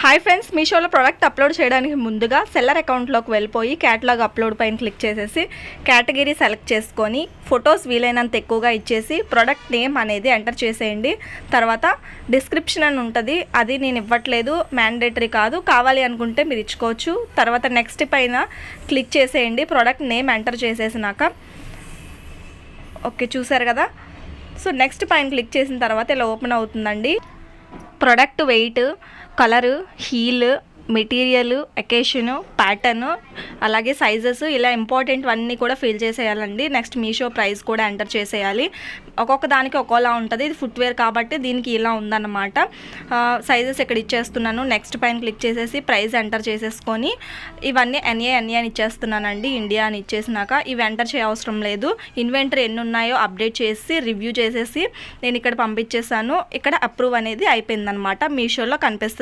Hi friends, మీషోలో product upload చేయడానికి ముందుగా సెల్లర్ అకౌంట్లోకి వెళ్ళిపోయి క్యాటలాగ్ అప్లోడ్ పైన క్లిక్ చేసేసి కేటగిరీ సెలెక్ట్ చేసుకొని ఫొటోస్ వీలైనంత ఎక్కువగా ఇచ్చేసి ప్రోడక్ట్ నేమ్ అనేది ఎంటర్ చేసేయండి. తర్వాత డిస్క్రిప్షన్ అని ఉంటుంది, అది నేను ఇవ్వట్లేదు, మ్యాండేటరీ కాదు, కావాలి అనుకుంటే మీరు ఇచ్చుకోవచ్చు. తర్వాత నెక్స్ట్ పైన క్లిక్ చేసేయండి. ప్రోడక్ట్ నేమ్ ఎంటర్ చేసేసినాక ఓకే, చూసారు కదా. సో నెక్స్ట్ పైన క్లిక్ చేసిన తర్వాత ఇలా ఓపెన్ అవుతుందండి. Product weight, colour, heel, material, occasion, pattern, అలాగే సైజెస్, ఇలా ఇంపార్టెంట్ అన్నీ కూడా ఫిల్ చేసేయాలండి. నెక్స్ట్ మీషో ప్రైస్ కూడా ఎంటర్ చేసేయాలి. ఒక్కొక్క దానికి ఒక్కోలా ఉంటుంది. ఇది ఫుట్వేర్ కాబట్టి దీనికి ఇలా ఉందన్నమాట. సైజెస్ ఇక్కడ ఇచ్చేస్తున్నాను. నెక్స్ట్ పైన క్లిక్ చేసేసి ప్రైస్ ఎంటర్ చేసేసుకొని ఇవన్నీ ఎన్ఏ అని ఇచ్చేస్తున్నానండి. ఇండియా అని ఇచ్చేసినాక ఇవి ఎంటర్ చేయవసరం లేదు. ఇన్వెంటరీ ఎన్ని ఉన్నాయో అప్డేట్ చేసి రివ్యూ చేసేసి నేను ఇక్కడ పంపించేసాను. ఇక్కడ అప్రూవ్ అనేది అయిపోయిందనమాట. మీషోలో కనిపిస్తుంది.